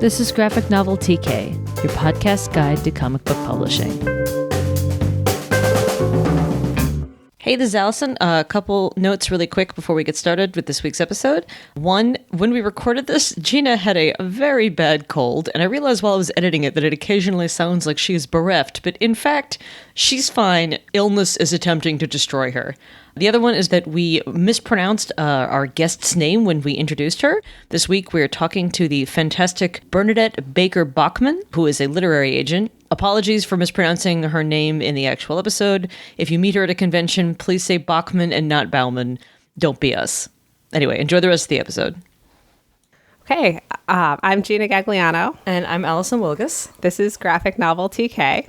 This is Graphic Novel TK, your podcast guide to comic book publishing. Hey, this is Allison. A couple notes really quick before we get started with this week's episode. One, when we recorded this, Gina had a very bad cold, and I realized while I was editing it that it occasionally sounds like she is bereft, but in fact, she's fine. Illness is attempting to destroy her. The other one is that we mispronounced our guest's name when we introduced her. This week, we are talking to the fantastic Bernadette Baker-Baughman, who is a literary agent. Apologies for mispronouncing her name in the actual episode. If you meet her at a convention, please say Bachman and not Bauman. Don't be us. Anyway, enjoy the rest of the episode. Okay, I'm Gina Gagliano. And I'm Allison Wilgus. This is Graphic Novel TK.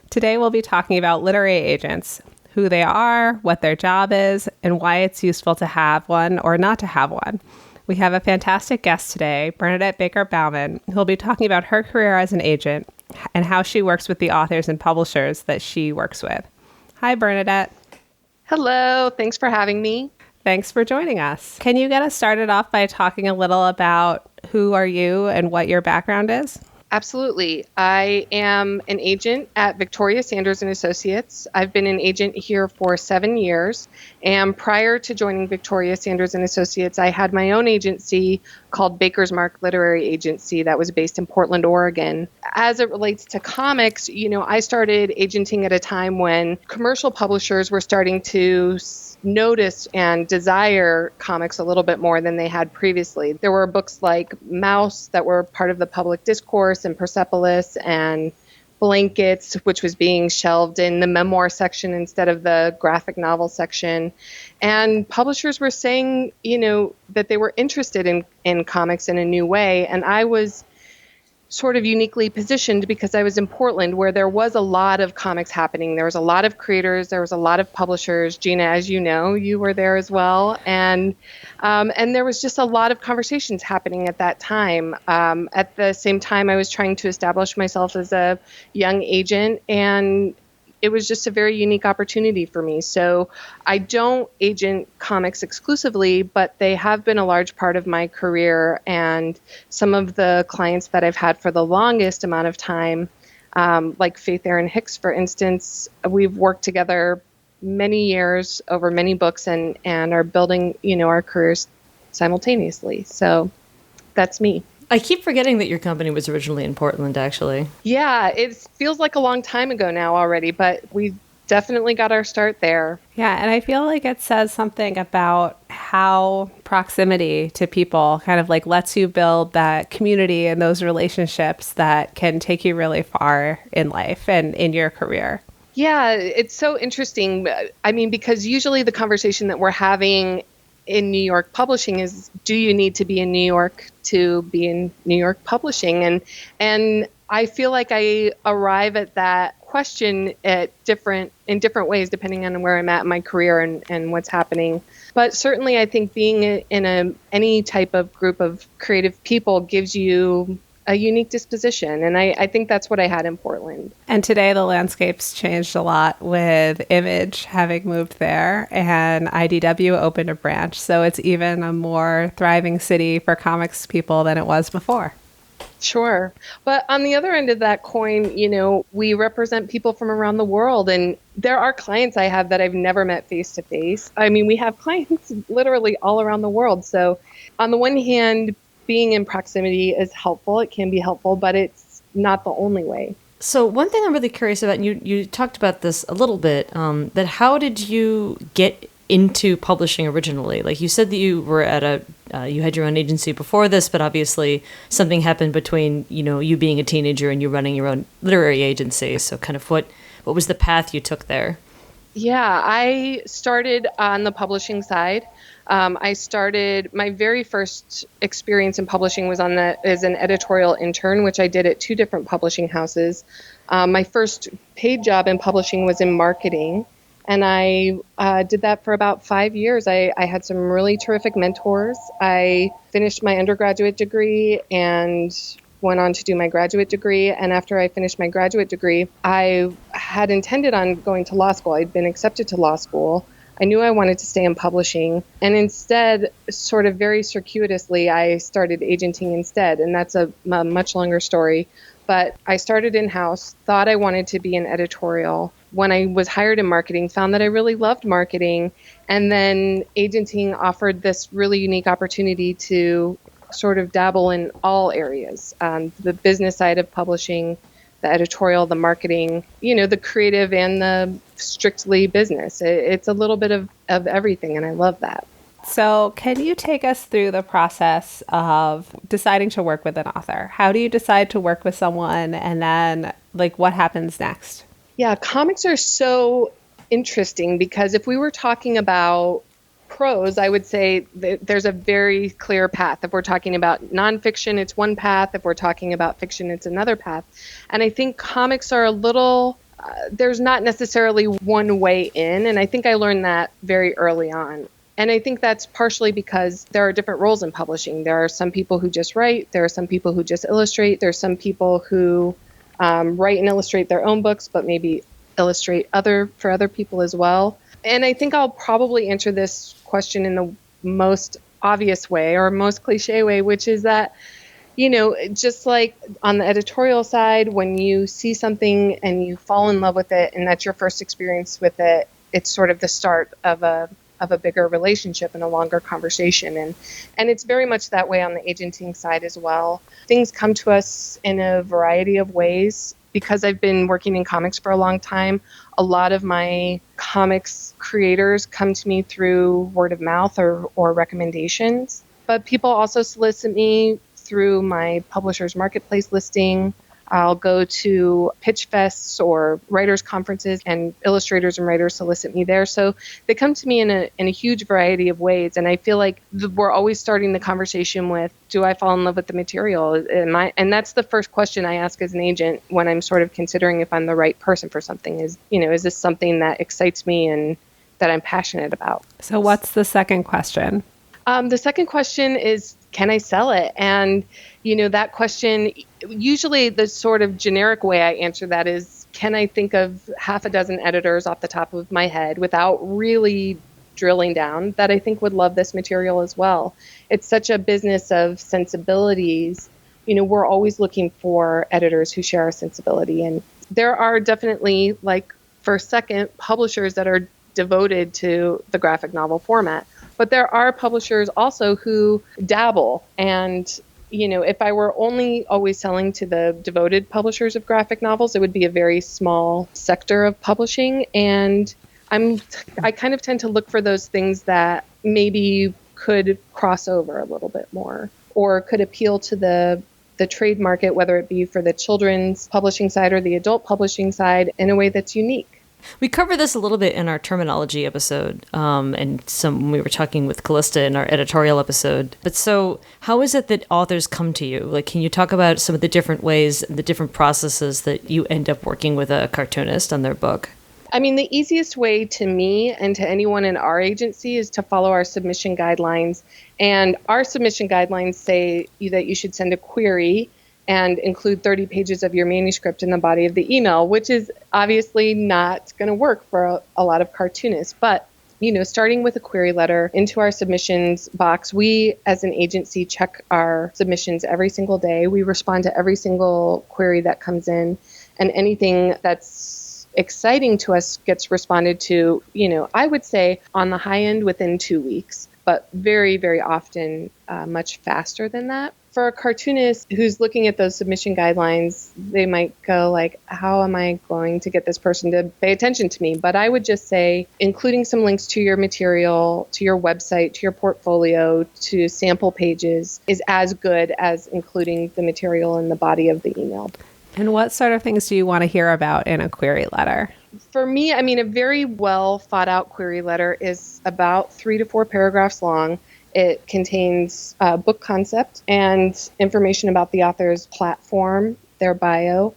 Today we'll be talking about literary agents, who they are, what their job is, and why it's useful to have one or not to have one. We have a fantastic guest today, Bernadette Baker-Baughman, who will be talking about her career as an agent and how she works with the authors and publishers that she works with. Hi, Bernadette. Hello. Thanks for having me. Thanks for joining us. Can you get us started off by talking a little about who are you and what your background is? Absolutely. I am an agent at Victoria Sanders and Associates. I've been an agent here for 7 years. And prior to joining Victoria Sanders and Associates, I had my own agency called Baker's Mark Literary Agency that was based in Portland, Oregon. As it relates to comics, I started agenting at a time when commercial publishers were starting to notice and desire comics a little bit more than they had previously. There were books like Mouse that were part of the public discourse, and Persepolis, and Blankets, which was being shelved in the memoir section instead of the graphic novel section. And publishers were saying, that they were interested in comics in a new way. And I was sort of uniquely positioned because I was in Portland, where there was a lot of comics happening. There was a lot of creators. There was a lot of publishers. Gina, as you know, you were there as well. And there was just a lot of conversations happening at that time. At the same time, I was trying to establish myself as a young agent, and it was just a very unique opportunity for me. So I don't agent comics exclusively, but they have been a large part of my career. And some of the clients that I've had for the longest amount of time, like Faith Erin Hicks, for instance, we've worked together many years over many books and are building, our careers simultaneously. So that's me. I keep forgetting that your company was originally in Portland, actually. Yeah, it feels like a long time ago now already, but we definitely got our start there. Yeah, and I feel like it says something about how proximity to people kind of like lets you build that community and those relationships that can take you really far in life and in your career. Yeah, it's so interesting. I mean, because usually the conversation that we're having in New York publishing is, do you need to be in New York to be in New York publishing? And I feel like I arrive at that question in different ways, depending on where I'm at in my career and what's happening. But certainly I think being in any type of group of creative people gives you a unique disposition. And I think that's what I had in Portland. And today the landscape's changed a lot with Image having moved there, and IDW opened a branch. So it's even a more thriving city for comics people than it was before. Sure. But on the other end of that coin, we represent people from around the world. And there are clients I have that I've never met face to face. I mean, we have clients literally all around the world. So on the one hand, being in proximity is helpful. It can be helpful, but it's not the only way. So one thing I'm really curious about, and you talked about this a little bit, that how did you get into publishing originally? Like you said that you were at you had your own agency before this, but obviously something happened between, you being a teenager and you running your own literary agency. So kind of what was the path you took there? Yeah, I started on the publishing side. I started, my very first experience in publishing was as an editorial intern, which I did at 2 different publishing houses. My first paid job in publishing was in marketing, and I did that for about 5 years. I had some really terrific mentors. I finished my undergraduate degree and went on to do my graduate degree. And after I finished my graduate degree, I had intended on going to law school. I'd been accepted to law school. I knew I wanted to stay in publishing. And instead, sort of very circuitously, I started agenting instead. And that's a much longer story. But I started in-house, thought I wanted to be an editorial. When I was hired in marketing, found that I really loved marketing. And then agenting offered this really unique opportunity to sort of dabble in all areas, the business side of publishing, the editorial, the marketing, the creative and the strictly business. It's a little bit of everything, and I love that. So can you take us through the process of deciding to work with an author? How do you decide to work with someone, and then what happens next? Yeah, comics are so interesting because if we were talking about prose, I would say that there's a very clear path. If we're talking about nonfiction, it's one path. If we're talking about fiction, it's another path. And I think comics are a little, there's not necessarily one way in. And I think I learned that very early on. And I think that's partially because there are different roles in publishing. There are some people who just write. There are some people who just illustrate. There's some people who write and illustrate their own books, but maybe illustrate for other people as well. And I think I'll probably answer this question in the most obvious way or most cliche way, which is that, just like on the editorial side, when you see something and you fall in love with it and that's your first experience with it, it's sort of the start of a bigger relationship and a longer conversation. And it's very much that way on the agenting side as well. Things come to us in a variety of ways. Because I've been working in comics for a long time, a lot of my comics creators come to me through word of mouth or recommendations. But people also solicit me through my publisher's marketplace listing. I'll go to pitch fests or writers' conferences, and illustrators and writers solicit me there. So they come to me in a huge variety of ways. And I feel like we're always starting the conversation with, do I fall in love with the material? And that's the first question I ask as an agent when I'm sort of considering if I'm the right person for something is this something that excites me and that I'm passionate about? So what's the second question? The second question is, can I sell it? And, that question, usually the sort of generic way I answer that is, can I think of half a dozen editors off the top of my head without really drilling down that I think would love this material as well? It's such a business of sensibilities. We're always looking for editors who share our sensibility. And there are definitely, for a second, publishers that are devoted to the graphic novel format. But there are publishers also who dabble. And, if I were only always selling to the devoted publishers of graphic novels, it would be a very small sector of publishing. And I kind of tend to look for those things that maybe could cross over a little bit more or could appeal to the trade market, whether it be for the children's publishing side or the adult publishing side, in a way that's unique. We covered this a little bit in our terminology episode, and when we were talking with Callista in our editorial episode. But so how is it that authors come to you? Can you talk about some of the different ways, the different processes that you end up working with a cartoonist on their book? I mean, the easiest way to me and to anyone in our agency is to follow our submission guidelines. And our submission guidelines say that you should send a query and include 30 pages of your manuscript in the body of the email, which is obviously not going to work for a lot of cartoonists. But, starting with a query letter into our submissions box, we as an agency check our submissions every single day. We respond to every single query that comes in, and anything that's exciting to us gets responded to, I would say on the high end within 2 weeks, but very, very often much faster than that. For a cartoonist who's looking at those submission guidelines, they might go how am I going to get this person to pay attention to me? But I would just say including some links to your material, to your website, to your portfolio, to sample pages is as good as including the material in the body of the email. And what sort of things do you want to hear about in a query letter? For me, a very well thought out query letter is about 3 to 4 paragraphs long. It contains book concept and information about the author's platform, their bio,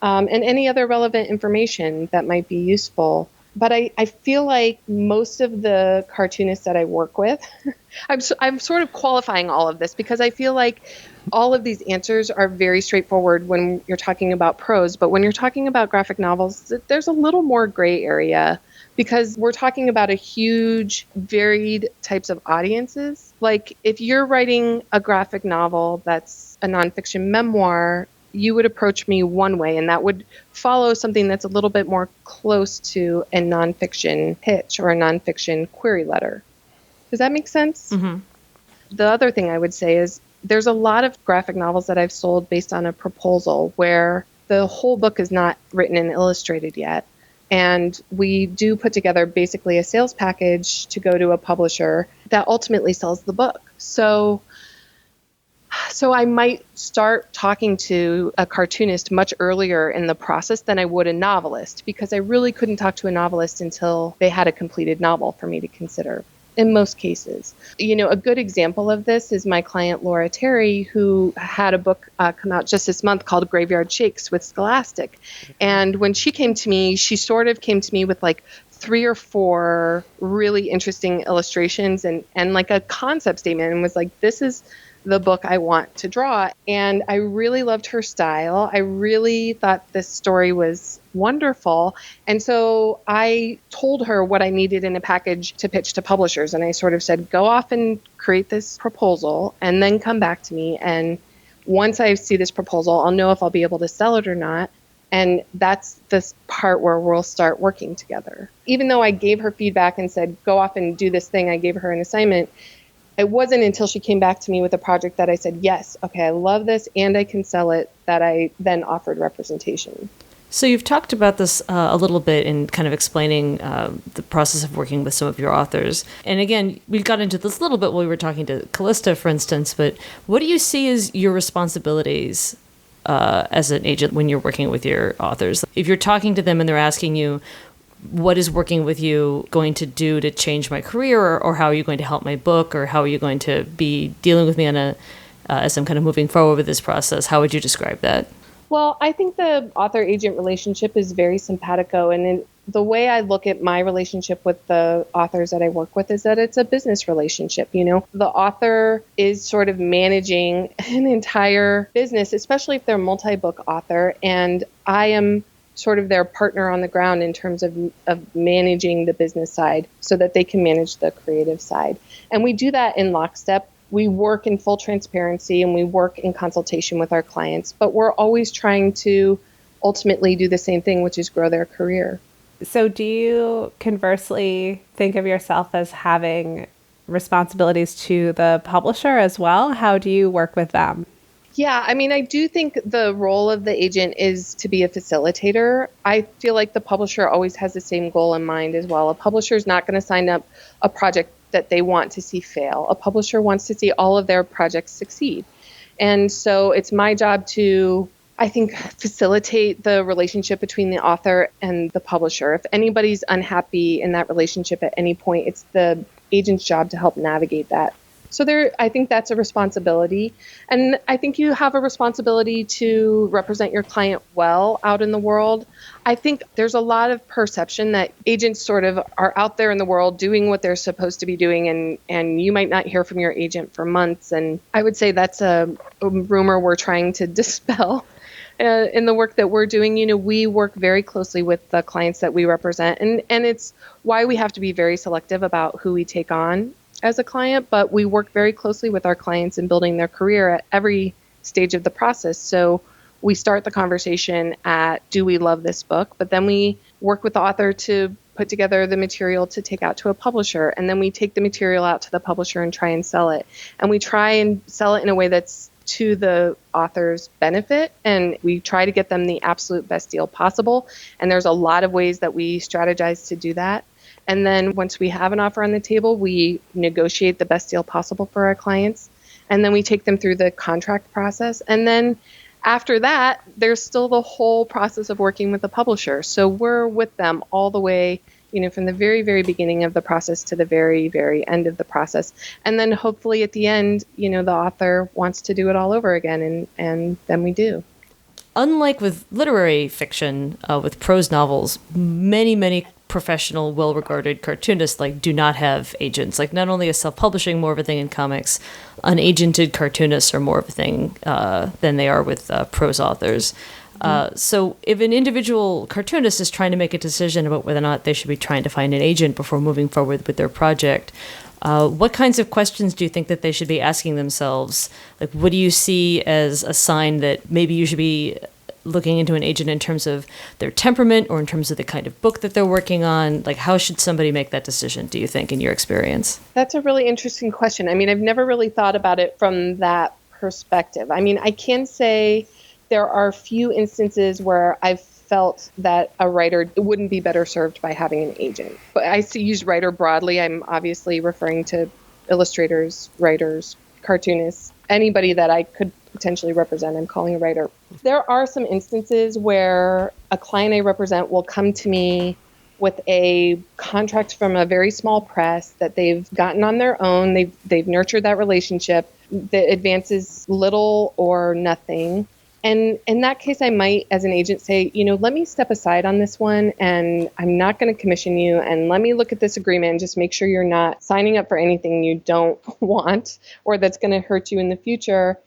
and any other relevant information that might be useful. But I feel like most of the cartoonists that I work with, I'm sort of qualifying all of this because I feel like all of these answers are very straightforward when you're talking about prose. But when you're talking about graphic novels, there's a little more gray area because we're talking about a huge, varied types of audiences. Like if you're writing a graphic novel that's a nonfiction memoir, you would approach me one way, and that would follow something that's a little bit more close to a nonfiction pitch or a nonfiction query letter. Does that make sense? Mm-hmm. The other thing I would say is there's a lot of graphic novels that I've sold based on a proposal where the whole book is not written and illustrated yet. And we do put together basically a sales package to go to a publisher that ultimately sells the book. So I might start talking to a cartoonist much earlier in the process than I would a novelist, because I really couldn't talk to a novelist until they had a completed novel for me to consider. In most cases. A good example of this is my client, Laura Terry, who had a book come out just this month called Graveyard Shakes with Scholastic. And when she came to me, she sort of came to me with like 3 or 4 really interesting illustrations and like a concept statement, and was like, this is the book I want to draw. And I really loved her style. I really thought this story was wonderful. And so I told her what I needed in a package to pitch to publishers. And I sort of said, go off and create this proposal and then come back to me. And once I see this proposal, I'll know if I'll be able to sell it or not. And that's this part where we'll start working together. Even though I gave her feedback and said, go off and do this thing, I gave her an assignment. It wasn't until she came back to me with a project that I said, yes, okay, I love this and I can sell it, that I then offered representation. So you've talked about this a little bit in kind of explaining the process of working with some of your authors. And again, we got into this a little bit when we were talking to Callista, for instance, but what do you see as your responsibilities as an agent when you're working with your authors? If you're talking to them and they're asking you, what is working with you going to do to change my career, or how are you going to help my book, or how are you going to be dealing with me on as I'm kind of moving forward with this process, how would you describe that? Well, I think the author-agent relationship is very simpatico, and the way I look at my relationship with the authors that I work with is that it's a business relationship. The author is sort of managing an entire business, especially if they're a multi-book author, and I am sort of their partner on the ground in terms of managing the business side so that they can manage the creative side. And we do that in lockstep. We work in full transparency and we work in consultation with our clients, but we're always trying to ultimately do the same thing, which is grow their career. So do you conversely think of yourself as having responsibilities to the publisher as well? How do you work with them? Yeah, I mean, I do think the role of the agent is to be a facilitator. I feel like the publisher always has the same goal in mind as well. A publisher is not going to sign up a project that they want to see fail. A publisher wants to see all of their projects succeed. And so it's my job to, I think, facilitate the relationship between the author and the publisher. If anybody's unhappy in that relationship at any point, it's the agent's job to help navigate that. So I think that's a responsibility. And I think you have a responsibility to represent your client well out in the world. I think there's a lot of perception that agents sort of are out there in the world doing what they're supposed to be doing, and you might not hear from your agent for months. And I would say that's a rumor we're trying to dispel. In the work that we're doing, we work very closely with the clients that we represent. And it's why we have to be very selective about who we take on as a client, but we work very closely with our clients in building their career at every stage of the process. So we start the conversation at, do we love this book? But then we work with the author to put together the material to take out to a publisher. And then we take the material out to the publisher and try and sell it. And we try and sell it in a way that's to the author's benefit. And we try to get them the absolute best deal possible. And there's a lot of ways that we strategize to do that. And then once we have an offer on the table, we negotiate the best deal possible for our clients. And then we take them through the contract process. And then after that, there's still the whole process of working with the publisher. So we're with them all the way, from the very, very beginning of the process to the very, very end of the process. And then hopefully at the end, the author wants to do it all over again. And then we do. Unlike with literary fiction, with prose novels, many professional, well-regarded cartoonists do not have agents. Not only is self-publishing more of a thing in comics, unagented cartoonists are more of a thing than they are with prose authors. So if an individual cartoonist is trying to make a decision about whether or not they should be trying to find an agent before moving forward with their project, what kinds of questions do you think that they should be asking themselves? Like, what do you see as a sign that maybe you should be looking into an agent in terms of their temperament or in terms of the kind of book that they're working on? Like, how should somebody make that decision, do you think, in your experience? That's a really interesting question. I mean, I've never really thought about it from that perspective. I mean, I can say there are few instances where I've felt that a writer wouldn't be better served by having an agent. But I use writer broadly. I'm obviously referring to illustrators, writers, cartoonists, anybody that I could potentially represent. I'm calling a writer. There are some instances where a client I represent will come to me with a contract from a very small press that they've gotten on their own. They've nurtured that relationship that advances little or nothing. And in that case, I might, as an agent, say, let me step aside on this one, and I'm not going to commission you, and let me look at this agreement and just make sure you're not signing up for anything you don't want or that's going to hurt you in the future.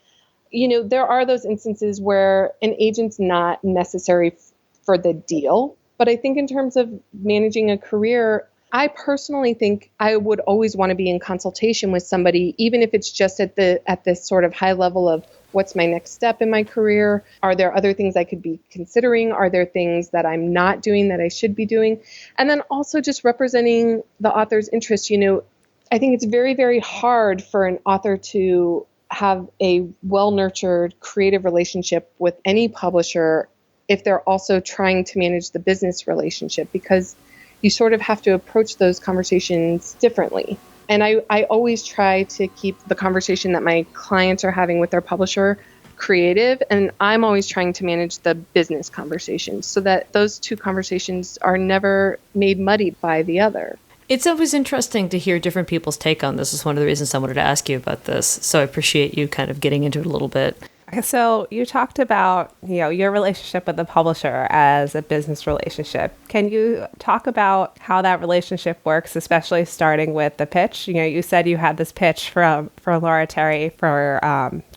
There are those instances where an agent's not necessary for the deal. But I think in terms of managing a career, I personally think I would always want to be in consultation with somebody, even if it's just at this sort of high level of what's my next step in my career? Are there other things I could be considering? Are there things that I'm not doing that I should be doing? And then also just representing the author's interest. I think it's very, very hard for an author to have a well-nurtured creative relationship with any publisher if they're also trying to manage the business relationship, because you sort of have to approach those conversations differently. And I always try to keep the conversation that my clients are having with their publisher creative, and I'm always trying to manage the business conversations so that those two conversations are never made muddy by the other. It's always interesting to hear different people's take on this. Is one of the reasons I wanted to ask you about this. So I appreciate you kind of getting into it a little bit. So you talked about, your relationship with the publisher as a business relationship. Can you talk about how that relationship works, especially starting with the pitch? You said you had this pitch for Laura Terry for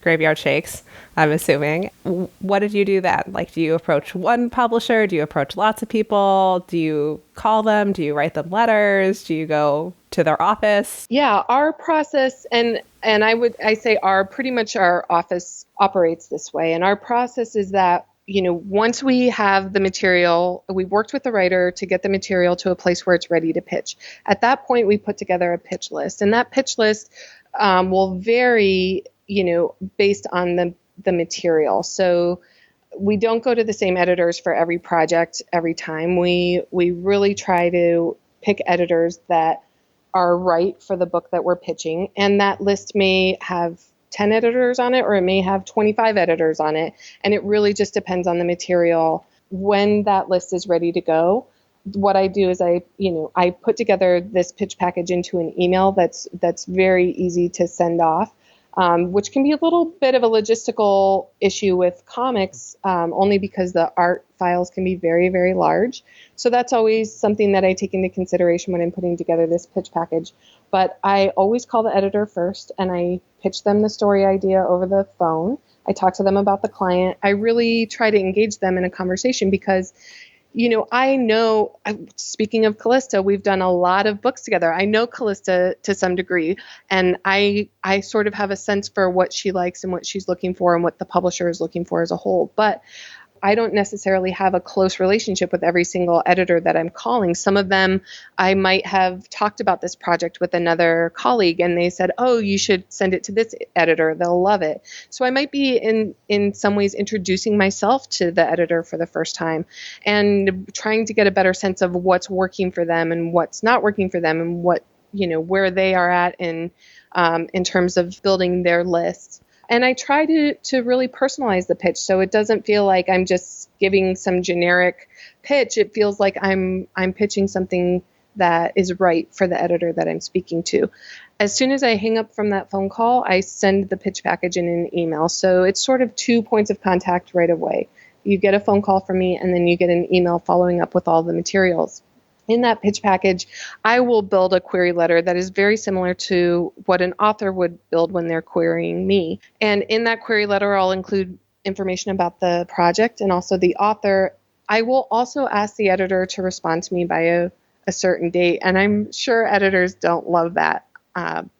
Graveyard Shakes, I'm assuming. What did you do then? Like, do you approach one publisher? Do you approach lots of people? Do you call them? Do you write them letters? Do you go to their office? Yeah, our process, and I say pretty much our office operates this way. And our process is that, once we have the material, we worked with the writer to get the material to a place where it's ready to pitch. At that point, we put together a pitch list, and that pitch list will vary, based on the material. So we don't go to the same editors for every project every time. We really try to pick editors that are right for the book that we're pitching. And that list may have 10 editors on it, or it may have 25 editors on it. And it really just depends on the material. When that list is ready to go, what I do is I put together this pitch package into an email that's very easy to send off. Which can be a little bit of a logistical issue with comics, only because the art files can be very, very large. So that's always something that I take into consideration when I'm putting together this pitch package. But I always call the editor first, and I pitch them the story idea over the phone. I talk to them about the client. I really try to engage them in a conversation because I know, speaking of Callista, we've done a lot of books together. I know Callista to some degree, and I sort of have a sense for what she likes and what she's looking for and what the publisher is looking for as a whole. But I don't necessarily have a close relationship with every single editor that I'm calling. Some of them, I might have talked about this project with another colleague and they said, oh, you should send it to this editor. They'll love it. So I might be in some ways introducing myself to the editor for the first time and trying to get a better sense of what's working for them and what's not working for them and what, where they are at in terms of building their list. And I try to really personalize the pitch so it doesn't feel like I'm just giving some generic pitch. It feels like I'm pitching something that is right for the editor that I'm speaking to. As soon as I hang up from that phone call, I send the pitch package in an email. So it's sort of 2 points of contact right away. You get a phone call from me, and then you get an email following up with all the materials. In that pitch package, I will build a query letter that is very similar to what an author would build when they're querying me. And in that query letter, I'll include information about the project and also the author, I will also ask the editor to respond to me by a certain date. And I'm sure editors don't love that.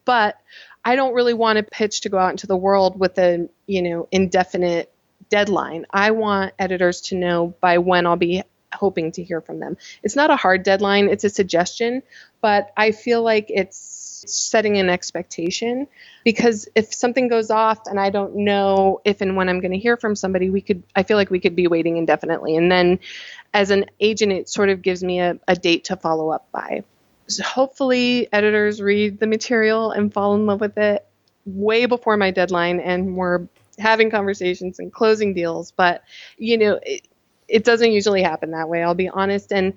But I don't really want to pitch to go out into the world with a, indefinite deadline. I want editors to know by when I'll be hoping to hear from them. It's not a hard deadline, it's a suggestion, but I feel like it's setting an expectation, because if something goes off and I don't know if and when I'm going to hear from somebody, I feel like we could be waiting indefinitely. And then as an agent, it sort of gives me a date to follow up by. So hopefully editors read the material and fall in love with it way before my deadline, and we're having conversations and closing deals. But, it doesn't usually happen that way, I'll be honest. And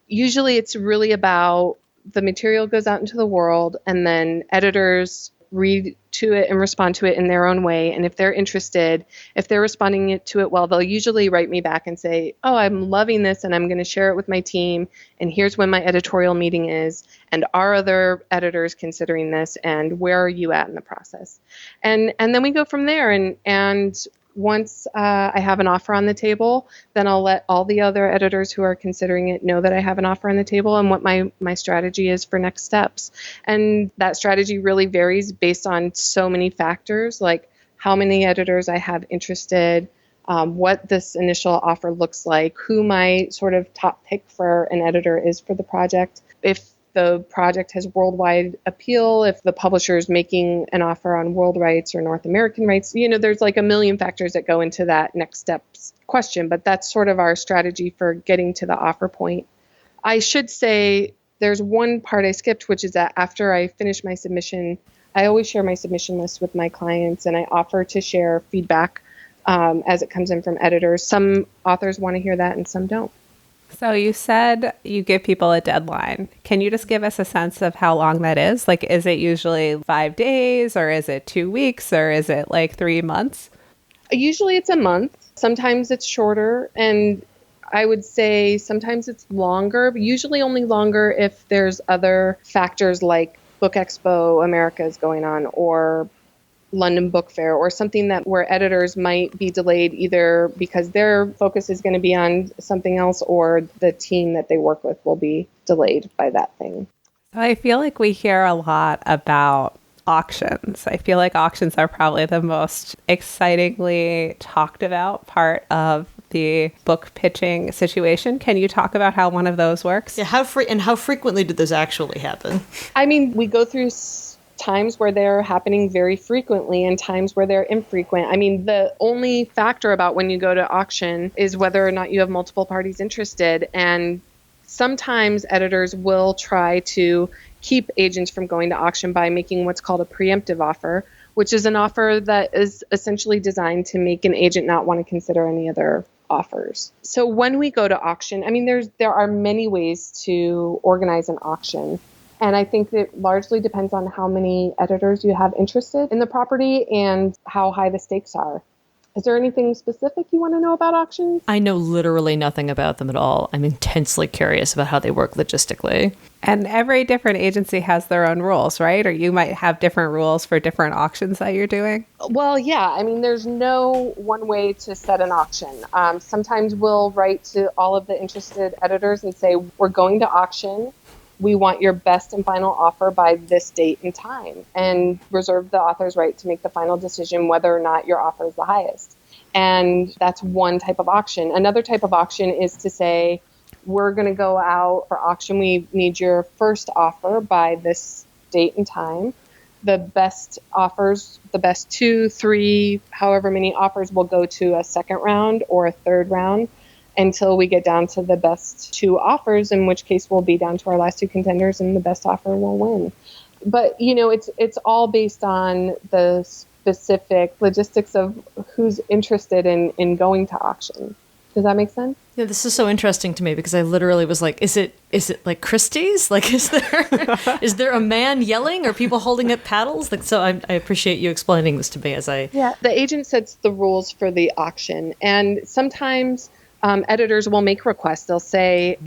usually it's really about the material goes out into the world, and then editors read to it and respond to it in their own way. And if they're interested, if they're responding to it well, they'll usually write me back and say, oh, I'm loving this and I'm going to share it with my team. And here's when my editorial meeting is. And are other editors considering this? And where are you at in the process? And then we go from there. And once I have an offer on the table, then I'll let all the other editors who are considering it know that I have an offer on the table and what my strategy is for next steps. And that strategy really varies based on so many factors, like how many editors I have interested, what this initial offer looks like, who my sort of top pick for an editor is for the project, if the project has worldwide appeal, if the publisher is making an offer on world rights or North American rights. There's like a million factors that go into that next steps question, but that's sort of our strategy for getting to the offer point. I should say there's one part I skipped, which is that after I finish my submission, I always share my submission list with my clients, and I offer to share feedback as it comes in from editors. Some authors want to hear that and some don't. So you said you give people a deadline. Can you just give us a sense of how long that is? Like, is it usually 5 days, or is it 2 weeks, or is it like 3 months? Usually it's a month. Sometimes it's shorter. And I would say sometimes it's longer, but usually only longer if there's other factors like Book Expo America is going on, or London Book Fair, or something where editors might be delayed either because their focus is going to be on something else, or the team that they work with will be delayed by that thing. I feel like we hear a lot about auctions. I feel like auctions are probably the most excitingly talked about part of the book pitching situation. Can you talk about how one of those works? Yeah, how frequently do those actually happen? I mean, we go through times where they're happening very frequently and times where they're infrequent. I mean, the only factor about when you go to auction is whether or not you have multiple parties interested. And sometimes editors will try to keep agents from going to auction by making what's called a preemptive offer, which is an offer that is essentially designed to make an agent not want to consider any other offers. So when we go to auction, I mean, there are many ways to organize an auction. And I think it largely depends on how many editors you have interested in the property and how high the stakes are. Is there anything specific you want to know about auctions? I know literally nothing about them at all. I'm intensely curious about how they work logistically. And every different agency has their own rules, right? Or you might have different rules for different auctions that you're doing. Well, yeah. I mean, there's no one way to set an auction. Sometimes we'll write to all of the interested editors and say, we're going to auction. We want your best and final offer by this date and time, and reserve the author's right to make the final decision whether or not your offer is the highest. And that's one type of auction. Another type of auction is to say, we're going to go out for auction. We need your first offer by this date and time. The best offers, the best 2, 3, however many offers will go to a second round or a third round, until we get down to the best 2 offers, in which case we'll be down to our last 2 contenders and the best offer will win. But, it's all based on the specific logistics of who's interested in going to auction. Does that make sense? Yeah, this is so interesting to me because I literally was like, is it like Christie's? Like, is there a man yelling or people holding up paddles? Like, so I appreciate you explaining this to me as I... Yeah, the agent sets the rules for the auction, and sometimes editors will make requests. They'll say,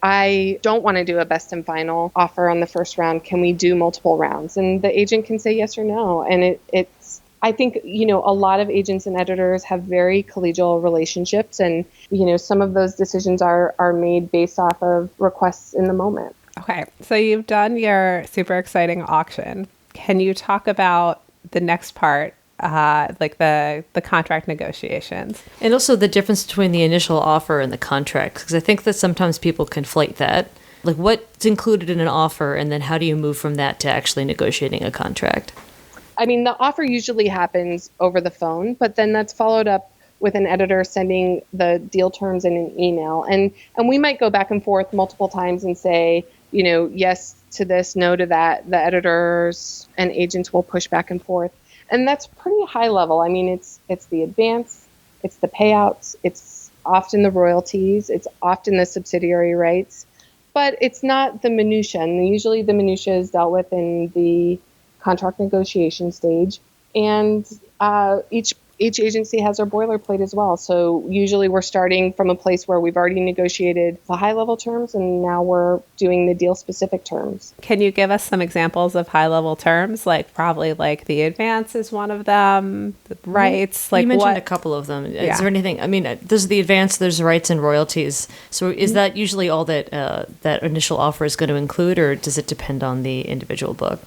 I don't want to do a best and final offer on the first round. Can we do multiple rounds? And the agent can say yes or no. And I think, a lot of agents and editors have very collegial relationships, and, some of those decisions are made based off of requests in the moment. Okay, so you've done your super exciting auction. Can you talk about the next part, like the contract negotiations? And also the difference between the initial offer and the contract, because I think that sometimes people conflate that. Like, what's included in an offer, and then how do you move from that to actually negotiating a contract? I mean, the offer usually happens over the phone, but then that's followed up with an editor sending the deal terms in an email. And we might go back and forth multiple times and say, yes to this, no to that. The editors and agents will push back and forth. And that's pretty high level. I mean, it's the advance, it's the payouts, it's often the royalties, it's often the subsidiary rights, but it's not the minutia. And usually the minutia is dealt with in the contract negotiation stage. And each agency has their boilerplate as well. So usually we're starting from a place where we've already negotiated the high-level terms, and now we're doing the deal-specific terms. Can you give us some examples of high-level terms? Like probably like the advance is one of them, the rights. Like you mentioned what? a couple of them. Yeah. Is there anything? I mean, there's the advance, there's rights and royalties. So is that usually all that that initial offer is going to include, or does it depend on the individual book?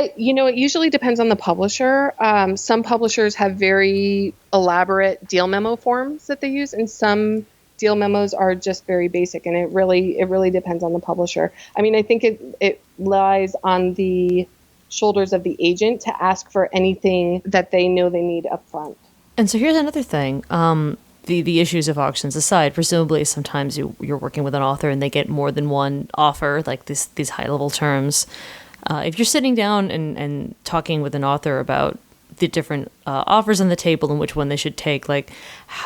It usually depends on the publisher. Some publishers have very elaborate deal memo forms that they use, and some deal memos are just very basic, and it really depends on the publisher. I mean, I think it lies on the shoulders of the agent to ask for anything that they know they need up front. And so here's another thing. The issues of auctions aside, presumably sometimes you're working with an author and they get more than one offer, like these high-level terms. If you're sitting down and talking with an author about the different offers on the table and which one they should take, like,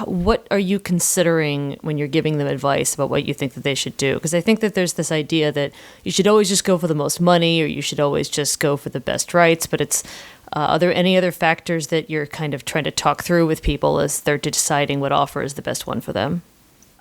what are you considering when you're giving them advice about what you think that they should do? Because I think that there's this idea that you should always just go for the most money, or you should always just go for the best rights. But it's are there any other factors that you're kind of trying to talk through with people as they're deciding what offer is the best one for them?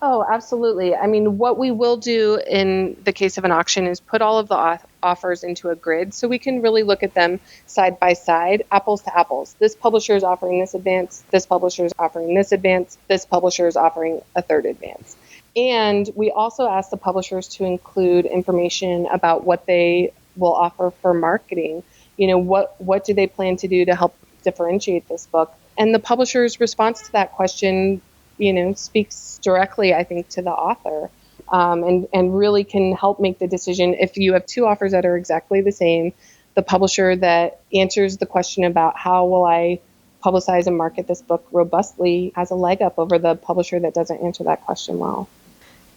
Oh, absolutely. I mean, what we will do in the case of an auction is put all of the offers into a grid so we can really look at them side by side, apples to apples. This publisher is offering this advance, this publisher is offering this advance, this publisher is offering a third advance. And we also ask the publishers to include information about what they will offer for marketing. What do they plan to do to help differentiate this book? And the publisher's response to that question speaks directly, I think, to the author, and really can help make the decision. If you have two offers that are exactly the same, the publisher that answers the question about how will I publicize and market this book robustly has a leg up over the publisher that doesn't answer that question well.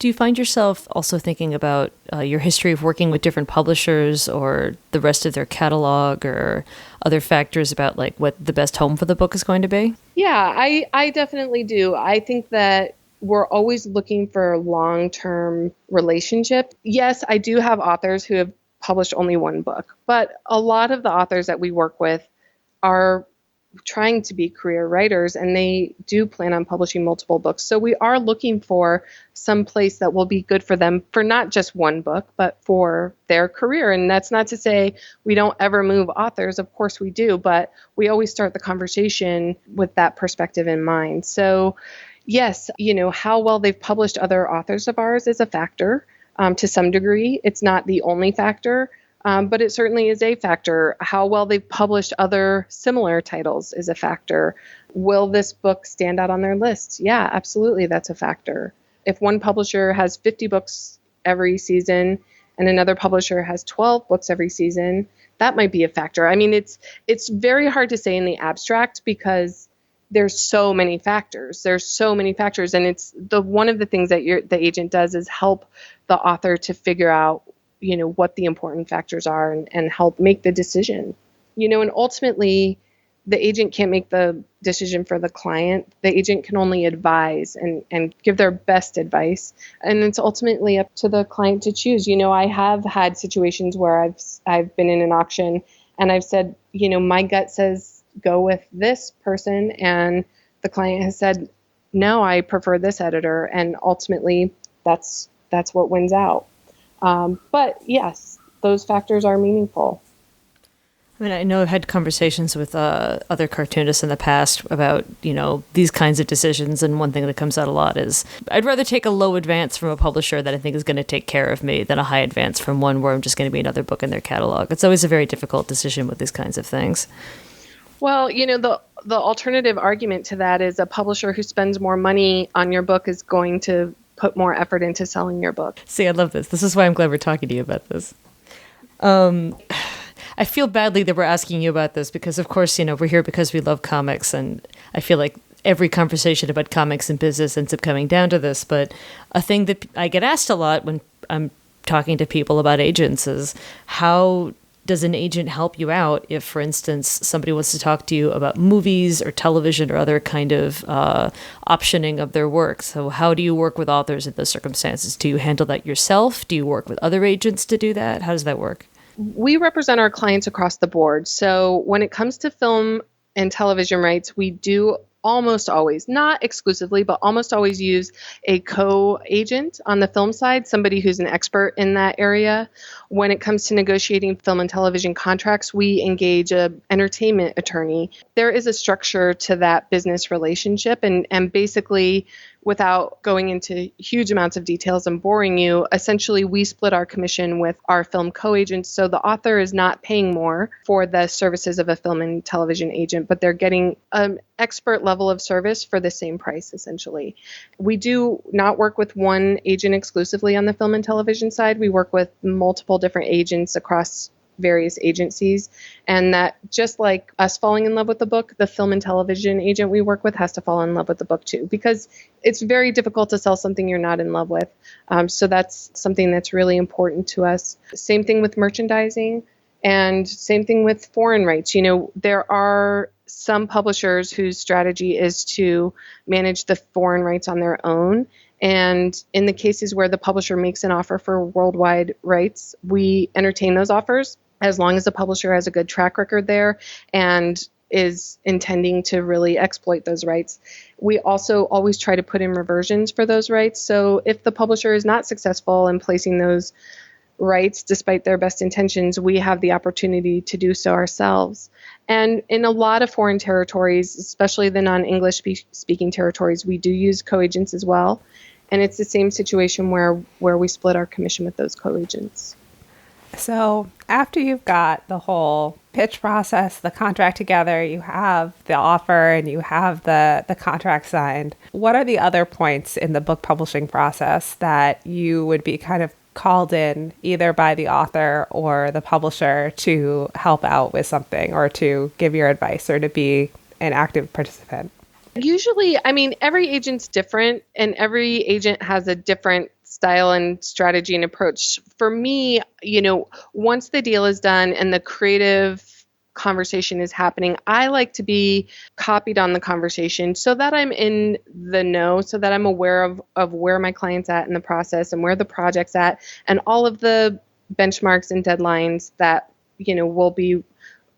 Do you find yourself also thinking about your history of working with different publishers, or the rest of their catalog, or other factors about like what the best home for the book is going to be? Yeah, I definitely do. I think that we're always looking for long-term relationship. Yes, I do have authors who have published only one book, but a lot of the authors that we work with are trying to be career writers, and they do plan on publishing multiple books. So we are looking for some place that will be good for them for not just one book, but for their career. And that's not to say we don't ever move authors. Of course we do, but we always start the conversation with that perspective in mind. So yes, how well they've published other authors of ours is a factor to some degree. It's not the only factor. But it certainly is a factor. How well they've published other similar titles is a factor. Will this book stand out on their list? Yeah, absolutely, that's a factor. If one publisher has 50 books every season and another publisher has 12 books every season, that might be a factor. I mean, it's very hard to say in the abstract because there's so many factors. And it's one of the things that the agent does is help the author to figure out what the important factors are and help make the decision. And ultimately, the agent can't make the decision for the client. The agent can only advise and give their best advice. And it's ultimately up to the client to choose. I have had situations where I've been in an auction and I've said, my gut says go with this person. And the client has said, no, I prefer this editor. And ultimately, that's what wins out. But yes, those factors are meaningful. I mean, I know I've had conversations with other cartoonists in the past about, these kinds of decisions. And one thing that comes out a lot is I'd rather take a low advance from a publisher that I think is going to take care of me than a high advance from one where I'm just going to be another book in their catalog. It's always a very difficult decision with these kinds of things. Well, the alternative argument to that is a publisher who spends more money on your book is going to put more effort into selling your book. See, I love this. This is why I'm glad we're talking to you about this. I feel badly that we're asking you about this because, of course, we're here because we love comics, and I feel like every conversation about comics and business ends up coming down to this. But a thing that I get asked a lot when I'm talking to people about agents is, how does an agent help you out if, for instance, somebody wants to talk to you about movies or television or other kind of optioning of their work? So how do you work with authors in those circumstances? Do you handle that yourself? Do you work with other agents to do that? How does that work? We represent our clients across the board. So when it comes to film and television rights, we do almost always, not exclusively, but almost always use a co-agent on the film side, somebody who's an expert in that area. When it comes to negotiating film and television contracts, we engage an entertainment attorney. There is a structure to that business relationship, and basically, without going into huge amounts of details and boring you, essentially we split our commission with our film co-agents. So the author is not paying more for the services of a film and television agent, but they're getting an expert level of service for the same price, essentially. We do not work with one agent exclusively on the film and television side. We work with multiple different agents across various agencies, and that, just like us falling in love with the book, the film and television agent we work with has to fall in love with the book too, because it's very difficult to sell something you're not in love with. So that's something that's really important to us. Same thing with merchandising, and same thing with foreign rights. There are some publishers whose strategy is to manage the foreign rights on their own. And in the cases where the publisher makes an offer for worldwide rights, we entertain those offers as long as the publisher has a good track record there and is intending to really exploit those rights. We also always try to put in reversions for those rights. So if the publisher is not successful in placing those rights, despite their best intentions, we have the opportunity to do so ourselves. And in a lot of foreign territories, especially the non-English speaking territories, we do use co-agents as well. And it's the same situation where we split our commission with those co-agents. So after you've got the whole pitch process, the contract together, you have the offer and you have the contract signed, what are the other points in the book publishing process that you would be kind of called in either by the author or the publisher to help out with something or to give your advice or to be an active participant? Usually, every agent's different, and every agent has a different style and strategy and approach. For me, once the deal is done and the creative conversation is happening, I like to be copied on the conversation so that I'm in the know, so that I'm aware of where my client's at in the process and where the project's at, and all of the benchmarks and deadlines that will be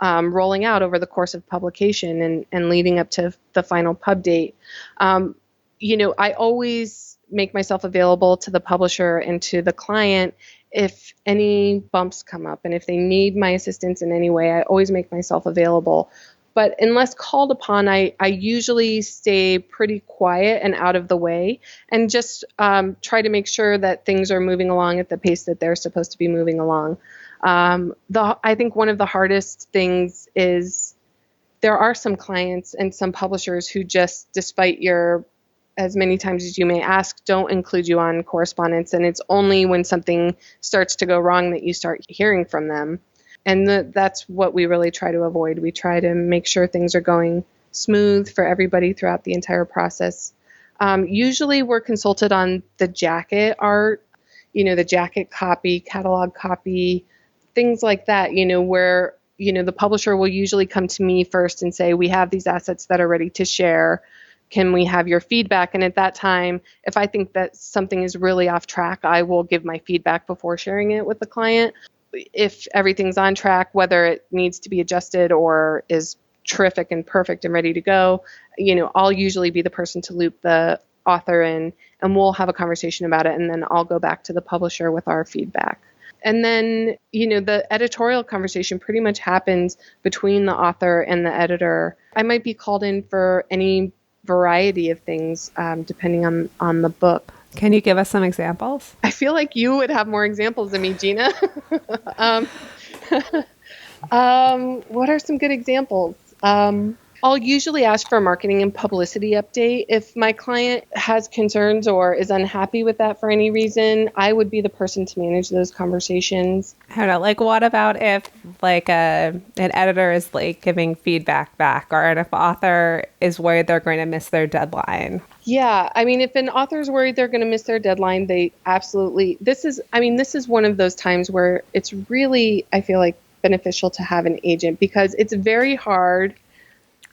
rolling out over the course of publication and leading up to the final pub date. I always make myself available to the publisher and to the client if any bumps come up, and if they need my assistance in any way, I always make myself available. But unless called upon, I usually stay pretty quiet and out of the way, and just try to make sure that things are moving along at the pace that they're supposed to be moving along. I think one of the hardest things is there are some clients and some publishers who just, despite your, as many times as you may ask, don't include you on correspondence. And it's only when something starts to go wrong that you start hearing from them. And that's what we really try to avoid. We try to make sure things are going smooth for everybody throughout the entire process. Usually we're consulted on the jacket art, the jacket copy, catalog copy, things like that, where, the publisher will usually come to me first and say, we have these assets that are ready to share. Can we have your feedback? And at that time, if I think that something is really off track, I will give my feedback before sharing it with the client. If everything's on track, whether it needs to be adjusted or is terrific and perfect and ready to go, I'll usually be the person to loop the author in, and we'll have a conversation about it. And then I'll go back to the publisher with our feedback. And then, the editorial conversation pretty much happens between the author and the editor. I might be called in for any variety of things, depending on the book. Can you give us some examples? I feel like you would have more examples than me, Gina. What are some good examples? I'll usually ask for a marketing and publicity update. If my client has concerns or is unhappy with that for any reason, I would be the person to manage those conversations. I don't know, like what about if an editor is giving feedback back, or if an author is worried they're going to miss their deadline? Yeah, if an author is worried they're going to miss their deadline, they absolutely, this is one of those times where it's really, I feel like, beneficial to have an agent, because it's very hard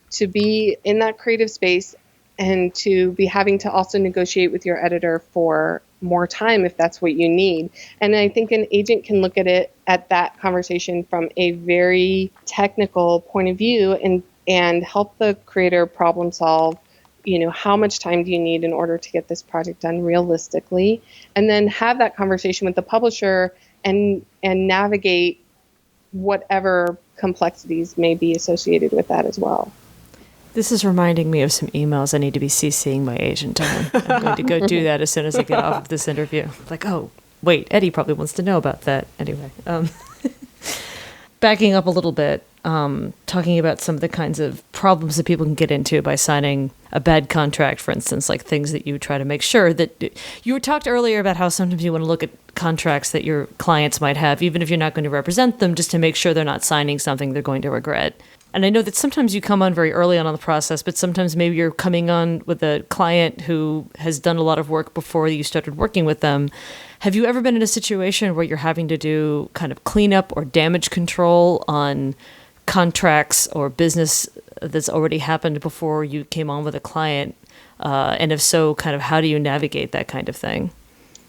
to be in that creative space and to be having to also negotiate with your editor for more time if that's what you need. And I think an agent can look at that conversation from a very technical point of view and help the creator problem solve, how much time do you need in order to get this project done realistically, and then have that conversation with the publisher and navigate whatever complexities may be associated with that as well. This is reminding me of some emails I need to be CCing my agent on. I'm going to go do that as soon as I get off of this interview. Like, oh, wait, Eddie probably wants to know about that. Anyway, backing up a little bit, talking about some of the kinds of problems that people can get into by signing a bad contract, for instance, like things that you try to make sure that you talked earlier about how sometimes you want to look at contracts that your clients might have, even if you're not going to represent them, just to make sure they're not signing something they're going to regret. And I know that sometimes you come on very early on the process, but sometimes maybe you're coming on with a client who has done a lot of work before you started working with them. Have you ever been in a situation where you're having to do kind of cleanup or damage control on contracts or business that's already happened before you came on with a client? And if so, kind of how do you navigate that kind of thing?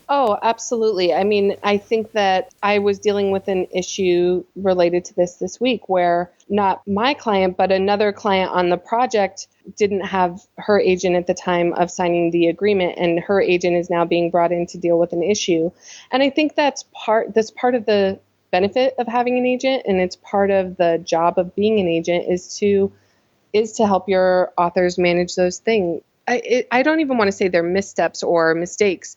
Oh, absolutely. I think that I was dealing with an issue related to this week where not my client, but another client on the project didn't have her agent at the time of signing the agreement, and her agent is now being brought in to deal with an issue. And I think that's part of the benefit of having an agent, and it's part of the job of being an agent is to help your authors manage those things. I don't even want to say they're missteps or mistakes.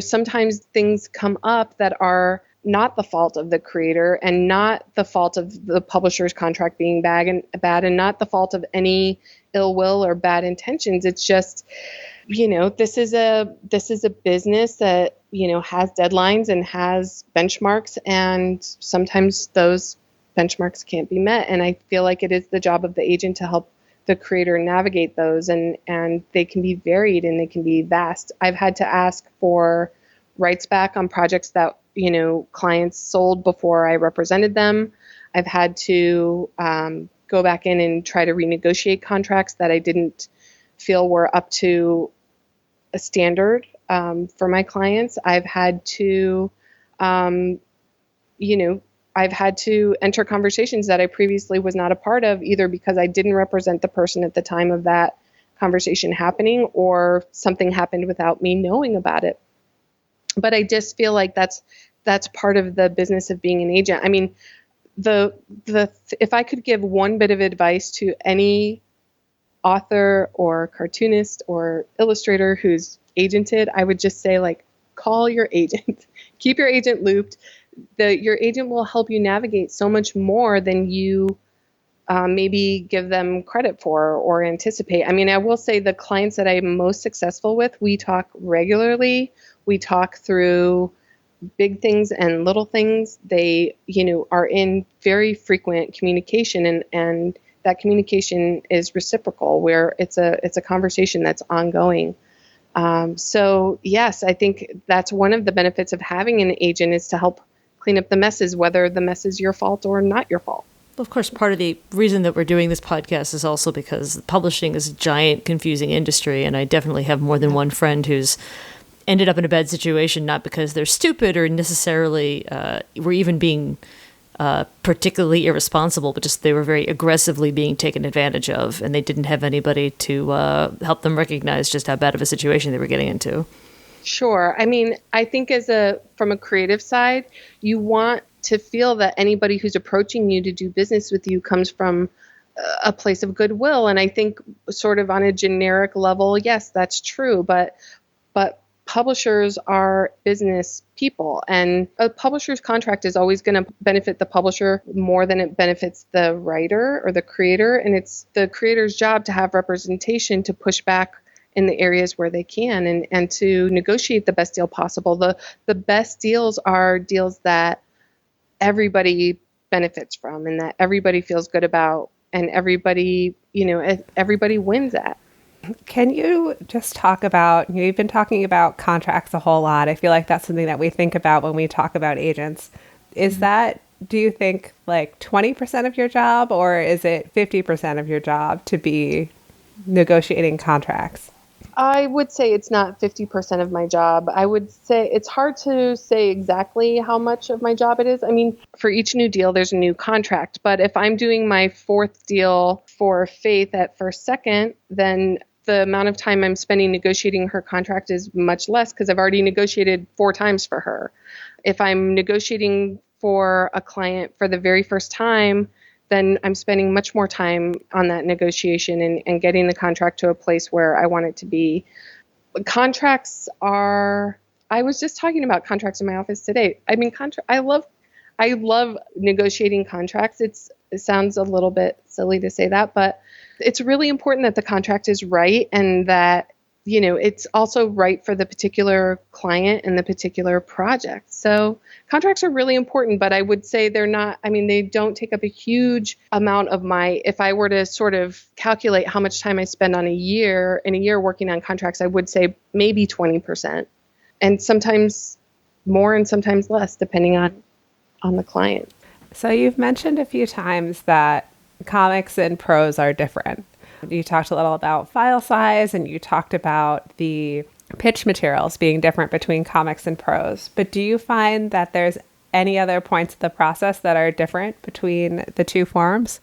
Sometimes things come up that are not the fault of the creator and not the fault of the publisher's contract being bad and not the fault of any ill will or bad intentions. It's just, this is a business that, has deadlines and has benchmarks, and sometimes those benchmarks can't be met. And I feel like it is the job of the agent to help the creator navigate those, and they can be varied and they can be vast. I've had to ask for rights back on projects that, clients sold before I represented them. I've had to go back in and try to renegotiate contracts that I didn't feel were up to a standard for my clients. I've had to, I've had to enter conversations that I previously was not a part of, either because I didn't represent the person at the time of that conversation happening, or something happened without me knowing about it. But I just feel like that's part of the business of being an agent. If I could give one bit of advice to any author or cartoonist or illustrator who's agented, I would just say, call your agent. Keep your agent looped. Your agent will help you navigate so much more than you maybe give them credit for or anticipate. I will say the clients that I'm most successful with, we talk regularly. We talk through big things and little things. They, are in very frequent communication, and that communication is reciprocal, where it's a conversation that's ongoing. So yes, I think that's one of the benefits of having an agent, is to help clean up the messes, whether the mess is your fault or not your fault. Well, of course, part of the reason that we're doing this podcast is also because publishing is a giant, confusing industry, and I definitely have more than one friend who's ended up in a bad situation, not because they're stupid or necessarily were even being particularly irresponsible, but just they were very aggressively being taken advantage of, and they didn't have anybody to help them recognize just how bad of a situation they were getting into. Sure. I mean, I think from a creative side, you want to feel that anybody who's approaching you to do business with you comes from a place of goodwill. And I think sort of on a generic level, yes, that's true. But publishers are business people, and a publisher's contract is always going to benefit the publisher more than it benefits the writer or the creator. And it's the creator's job to have representation to push back in the areas where they can, and to negotiate the best deal possible. The best deals are deals that everybody benefits from and that everybody feels good about and everybody wins at. Can you just talk about, you've been talking about contracts a whole lot. I feel like that's something that we think about when we talk about agents. Is that, do you think, like 20% of your job, or is it 50% of your job to be negotiating contracts? I would say it's not 50% of my job. I would say it's hard to say exactly how much of my job it is. I mean, for each new deal, there's a new contract. But if I'm doing my fourth deal for Faith at First Second, then the amount of time I'm spending negotiating her contract is much less because I've already negotiated 4 times for her. If I'm negotiating for a client for the very first time, then I'm spending much more time on that negotiation and getting the contract to a place where I want it to be. Contracts are, I was just talking about contracts in my office today. I mean, I love negotiating contracts. It sounds a little bit silly to say that, but it's really important that the contract is right and that, it's also right for the particular client and the particular project. So contracts are really important, but I would say they don't take up a huge amount of if I were to sort of calculate how much time I spend in a year working on contracts, I would say maybe 20%, and sometimes more and sometimes less, depending on the client. So you've mentioned a few times that comics and prose are different. You talked a little about file size, and you talked about the pitch materials being different between comics and prose. But do you find that there's any other points of the process that are different between the two forms?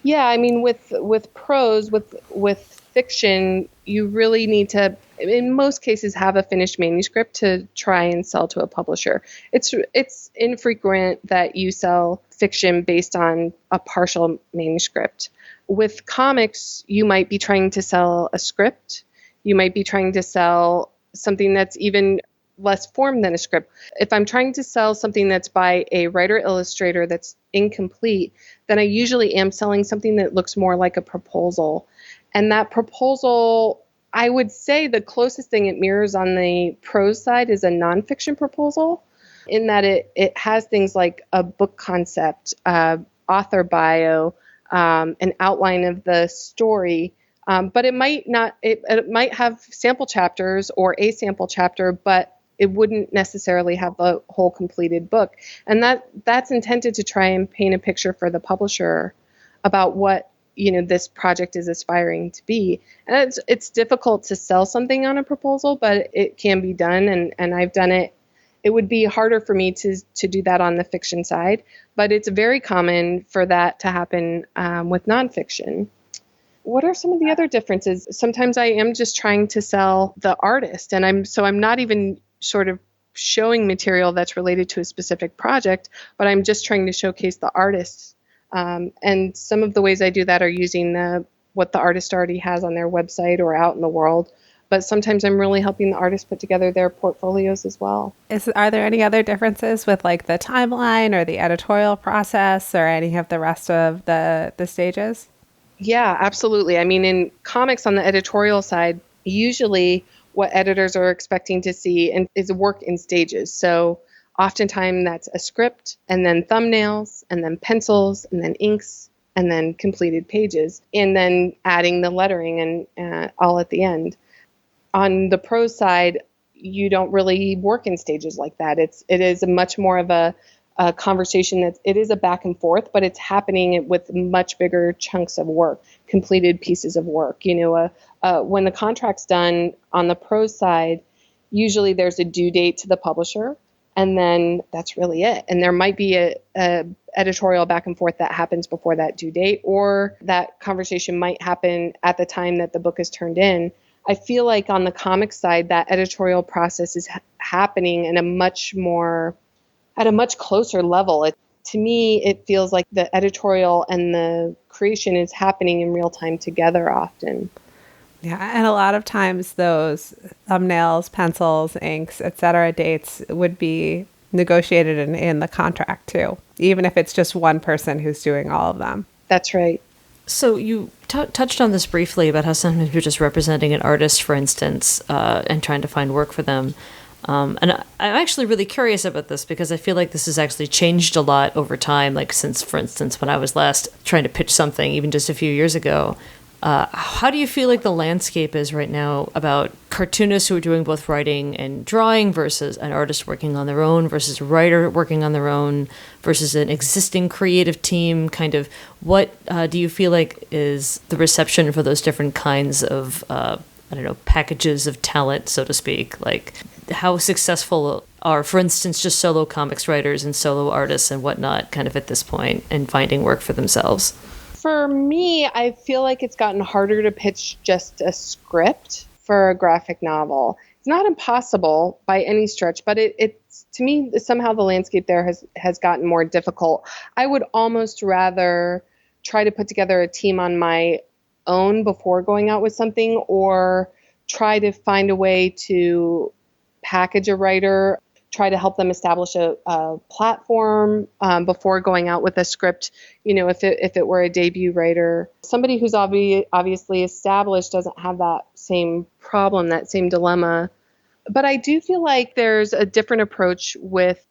Yeah, I mean, with prose, with fiction, you really need to, in most cases, have a finished manuscript to try and sell to a publisher. It's infrequent that you sell fiction based on a partial manuscript. With comics, you might be trying to sell a script. You might be trying to sell something that's even less formed than a script. If I'm trying to sell something that's by a writer-illustrator that's incomplete, then I usually am selling something that looks more like a proposal. And that proposal, I would say the closest thing it mirrors on the prose side is a nonfiction proposal, in that it has things like a book concept, author bio, an outline of the story, but it might not. It might have sample chapters or a sample chapter, but it wouldn't necessarily have the whole completed book. And that's intended to try and paint a picture for the publisher about what this project is aspiring to be. And it's difficult to sell something on a proposal, but it can be done, and I've done it. It would be harder for me to do that on the fiction side, but it's very common for that to happen with nonfiction. What are some of the other differences? Sometimes I am just trying to sell the artist, and I'm not even sort of showing material that's related to a specific project, but I'm just trying to showcase the artist. And some of the ways I do that are using what the artist already has on their website or out in the world. But sometimes I'm really helping the artist put together their portfolios as well. Are there any other differences with like the timeline or the editorial process or any of the rest of the stages? Yeah, absolutely. I mean, in comics on the editorial side, usually what editors are expecting to see is work in stages. So oftentimes that's a script, and then thumbnails, and then pencils, and then inks, and then completed pages, and then adding the lettering and all at the end. On the prose side, you don't really work in stages like that. It is a much more of a conversation it is a back and forth, but it's happening with much bigger chunks of work, completed pieces of work. When the contract's done on the prose side, usually there's a due date to the publisher, and then that's really it. And there might be a editorial back and forth that happens before that due date, or that conversation might happen at the time that the book is turned in. I feel like on the comic side, that editorial process is happening in at a much closer level. To me, it feels like the editorial and the creation is happening in real time together often. Yeah, and a lot of times those thumbnails, pencils, inks, etc. dates would be negotiated in the contract too, even if it's just one person who's doing all of them. That's right. So you touched on this briefly about how sometimes you're just representing an artist, for instance, and trying to find work for them. And I'm actually really curious about this because I feel like this has actually changed a lot over time. Like since, for instance, when I was last trying to pitch something, even just a few years ago, how do you feel like the landscape is right now about cartoonists who are doing both writing and drawing versus an artist working on their own versus a writer working on their own versus an existing creative team? Kind of what do you feel like is the reception for those different kinds of, packages of talent, so to speak? Like how successful are, for instance, just solo comics writers and solo artists and whatnot kind of at this point in finding work for themselves? For me, I feel like it's gotten harder to pitch just a script for a graphic novel. It's not impossible by any stretch, but it's to me, somehow the landscape there has gotten more difficult. I would almost rather try to put together a team on my own before going out with something, or try to find a way to package a writer, try to help them establish a platform before going out with a script. If it were a debut writer, somebody who's obviously established doesn't have that same problem, that same dilemma. But I do feel like there's a different approach with,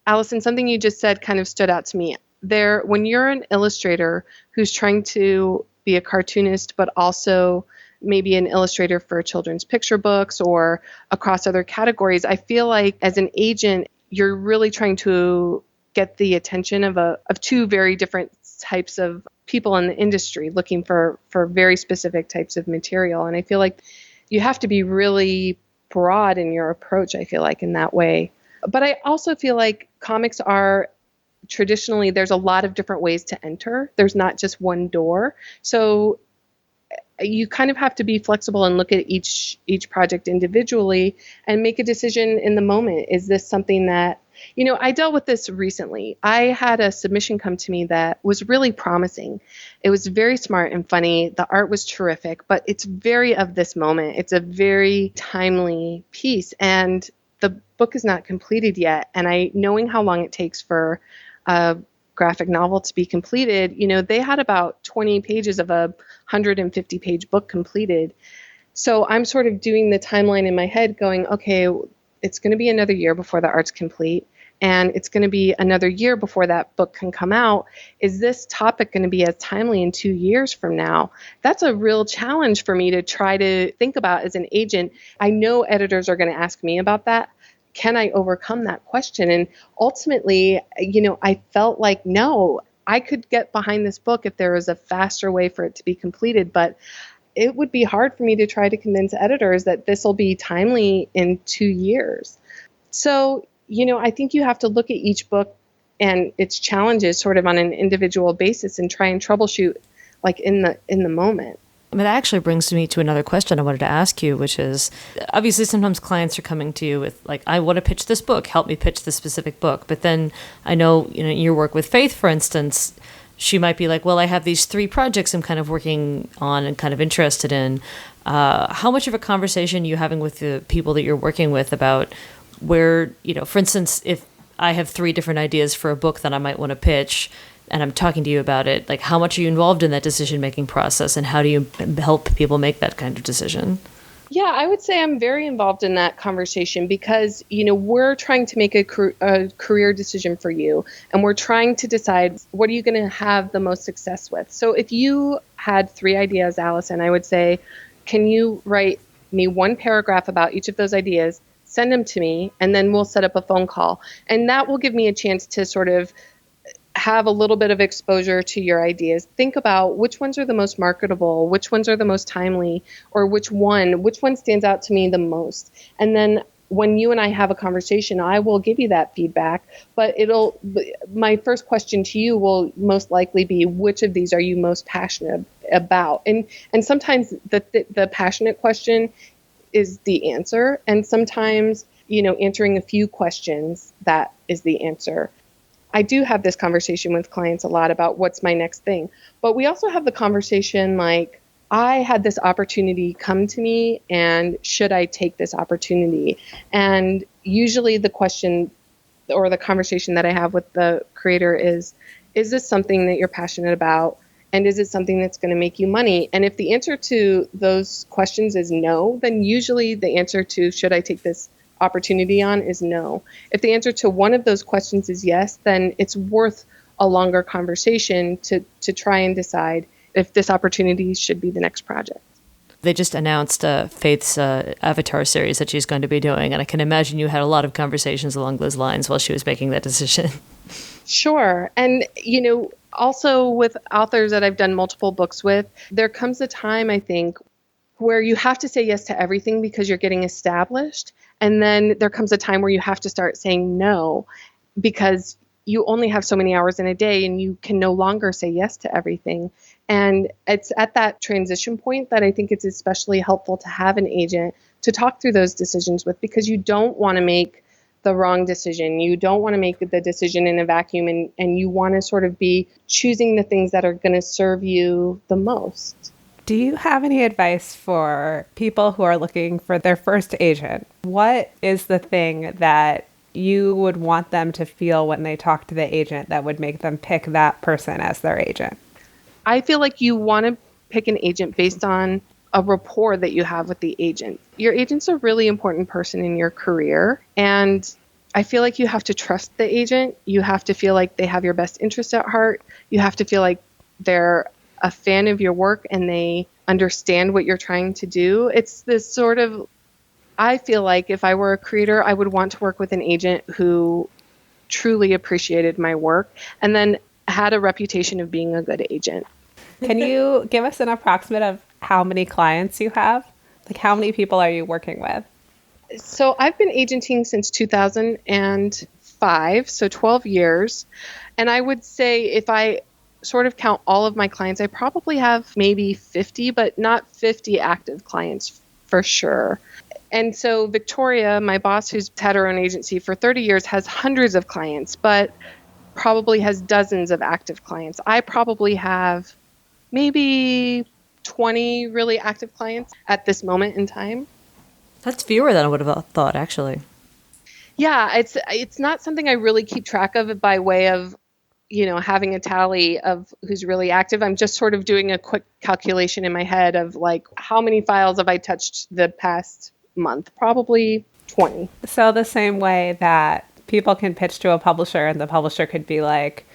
Allison, something you just said kind of stood out to me. When you're an illustrator who's trying to be a cartoonist, but also maybe an illustrator for children's picture books or across other categories, I feel like as an agent, you're really trying to get the attention of two very different types of people in the industry looking for very specific types of material. And I feel like you have to be really broad in your approach, I feel like, in that way. But I also feel like comics are traditionally, there's a lot of different ways to enter. There's not just one door. So you kind of have to be flexible and look at each project individually and make a decision in the moment. Is this something that, I dealt with this recently. I had a submission come to me that was really promising. It was very smart and funny. The art was terrific, but it's very of this moment. It's a very timely piece, and the book is not completed yet. And knowing how long it takes for a graphic novel to be completed, they had about 20 pages of a 150-page book completed. So I'm sort of doing the timeline in my head going, okay, it's going to be another year before the art's complete, and it's going to be another year before that book can come out. Is this topic going to be as timely in 2 years from now? That's a real challenge for me to try to think about as an agent. I know editors are going to ask me about that. Can I overcome that question? And ultimately, I felt like, no, I could get behind this book if there was a faster way for it to be completed, but it would be hard for me to try to convince editors that this will be timely in 2 years. So, I think you have to look at each book and its challenges sort of on an individual basis and try and troubleshoot like in the moment. I mean, that actually brings me to another question I wanted to ask you, which is, obviously sometimes clients are coming to you with like, I want to pitch this book, help me pitch this specific book. But then I know, your work with Faith, for instance, she might be like, well, I have these 3 projects I'm kind of working on and kind of interested in. How much of a conversation are you having with the people that you're working with about where, for instance, if I have 3 different ideas for a book that I might want to pitch, and I'm talking to you about it, like how much are you involved in that decision-making process, and how do you help people make that kind of decision? Yeah, I would say I'm very involved in that conversation because, we're trying to make a career decision for you, and we're trying to decide what are you going to have the most success with. So if you had 3 ideas, Allison, I would say, can you write me 1 paragraph about each of those ideas, send them to me, and then we'll set up a phone call. And that will give me a chance to sort of have a little bit of exposure to your ideas. Think about which ones are the most marketable, which ones are the most timely, or which one stands out to me the most. And then when you and I have a conversation, I will give you that feedback, but my first question to you will most likely be, which of these are you most passionate about? And sometimes the passionate question is the answer. And sometimes, answering a few questions, that is the answer. I do have this conversation with clients a lot about what's my next thing. But we also have the conversation like, I had this opportunity come to me, and should I take this opportunity? And usually the question or the conversation that I have with the creator is this something that you're passionate about? And is it something that's going to make you money? And if the answer to those questions is no, then usually the answer to should I take this opportunity on is no. If the answer to one of those questions is yes, then it's worth a longer conversation to try and decide if this opportunity should be the next project. They just announced Faith's Avatar series that she's going to be doing, and I can imagine you had a lot of conversations along those lines while she was making that decision. Sure. And, also with authors that I've done multiple books with, there comes a time, I think, where you have to say yes to everything because you're getting established. And then there comes a time where you have to start saying no because you only have so many hours in a day and you can no longer say yes to everything. And it's at that transition point that I think it's especially helpful to have an agent to talk through those decisions with, because you don't want to make the wrong decision. You don't want to make the decision in a vacuum, and you want to sort of be choosing the things that are going to serve you the most. Do you have any advice for people who are looking for their first agent? What is the thing that you would want them to feel when they talk to the agent that would make them pick that person as their agent? I feel like you want to pick an agent based on a rapport that you have with the agent. Your agent's a really important person in your career, and I feel like you have to trust the agent. You have to feel like they have your best interest at heart. You have to feel like they're a fan of your work and they understand what you're trying to do. It's this sort of, I feel like if I were a creator, I would want to work with an agent who truly appreciated my work and then had a reputation of being a good agent. Can you give us an approximate of how many clients you have? Like, how many people are you working with? So I've been agenting since 2005, so 12 years. And I would say if I sort of count all of my clients, I probably have maybe 50, but not 50 active clients for sure. And so Victoria, my boss, who's had her own agency for 30 years, has hundreds of clients, but probably has dozens of active clients. I probably have maybe 20 really active clients at this moment in time. That's fewer than I would have thought, actually. Yeah, it's not something I really keep track of by way of, having a tally of who's really active. I'm just sort of doing a quick calculation in my head of like, how many files have I touched the past month? Probably 20. So the same way that people can pitch to a publisher and the publisher could be like,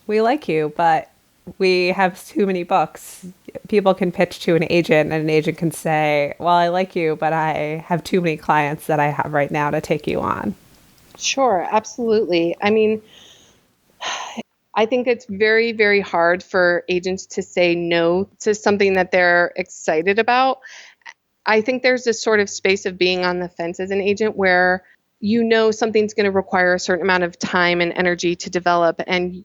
we like you, but we have too many books. People can pitch to an agent and an agent can say, well, I like you, but I have too many clients that I have right now to take you on. Sure, absolutely. I mean, I think it's very, very hard for agents to say no to something that they're excited about. I think there's this sort of space of being on the fence as an agent where something's going to require a certain amount of time and energy to develop. And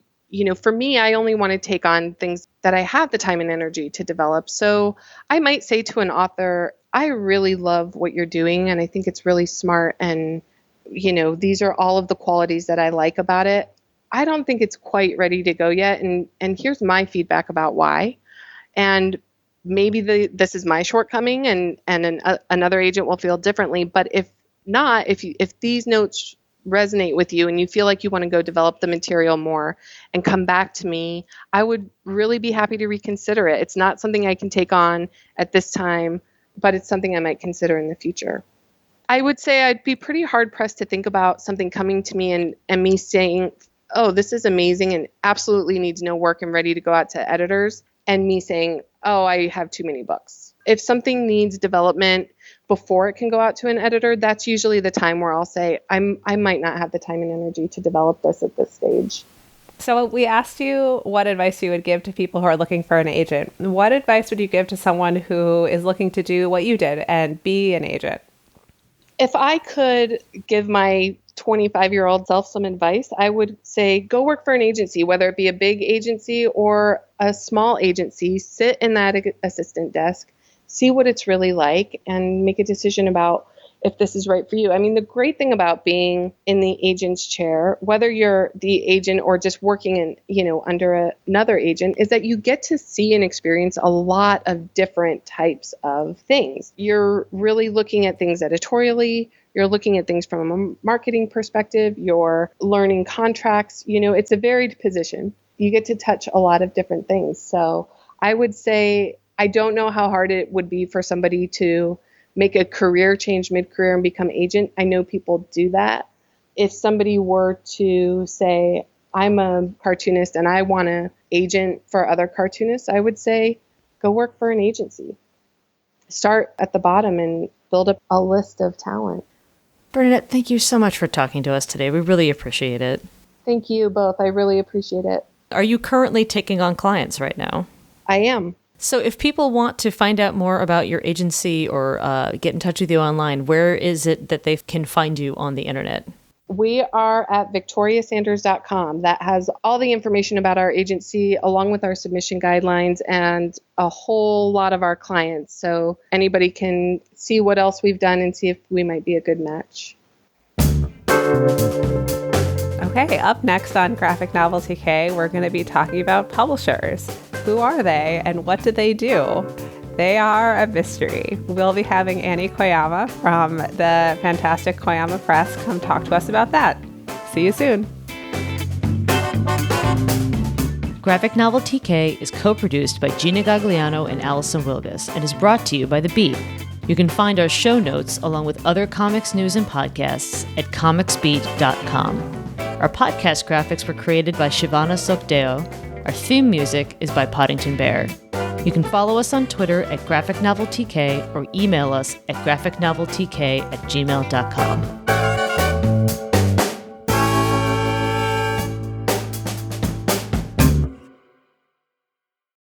for me, I only want to take on things that I have the time and energy to develop. So I might say to an author, I really love what you're doing, and I think it's really smart. And, these are all of the qualities that I like about it. I don't think it's quite ready to go yet. And here's my feedback about why. And maybe this is my shortcoming and another agent will feel differently. But if not, if these notes resonate with you and you feel like you want to go develop the material more and come back to me, I would really be happy to reconsider it. It's not something I can take on at this time, but it's something I might consider in the future. I would say I'd be pretty hard pressed to think about something coming to me and me saying, oh, this is amazing and absolutely needs no work and ready to go out to editors, and me saying, oh, I have too many books. If something needs development before it can go out to an editor, that's usually the time where I'll say, I might not have the time and energy to develop this at this stage. So we asked you what advice you would give to people who are looking for an agent. What advice would you give to someone who is looking to do what you did and be an agent? If I could give my 25-year-old self some advice, I would say go work for an agency, whether it be a big agency or a small agency. Sit in that assistant desk, see what it's really like, and make a decision about if this is right for you. I mean, the great thing about being in the agent's chair, whether you're the agent or just working under another agent, is that you get to see and experience a lot of different types of things. You're really looking at things editorially. You're looking at things from a marketing perspective. You're learning contracts. It's a varied position. You get to touch a lot of different things. So I would say I don't know how hard it would be for somebody to make a career change mid-career and become agent. I know people do that. If somebody were to say, I'm a cartoonist and I want to agent for other cartoonists, I would say, go work for an agency. Start at the bottom and build up a list of talent. Bernadette, thank you so much for talking to us today. We really appreciate it. Thank you both. I really appreciate it. Are you currently taking on clients right now? I am. So if people want to find out more about your agency or get in touch with you online, where is it that they can find you on the internet? We are at victoriasanders.com. That has all the information about our agency, along with our submission guidelines and a whole lot of our clients. So anybody can see what else we've done and see if we might be a good match. Okay, up next on Graphic Novel TK, we're going to be talking about publishers. Who are they and what do they do? They are a mystery. We'll be having Annie Koyama from the fantastic Koyama Press come talk to us about that. See you soon. Graphic Novel TK is co-produced by Gina Gagliano and Allison Wilgus and is brought to you by The Beat. You can find our show notes along with other comics news and podcasts at comicsbeat.com. Our podcast graphics were created by Shivana Sokdeo. Our theme music is by Poddington Bear. You can follow us on Twitter at Graphic Novel TK or email us at graphicnoveltk@gmail.com.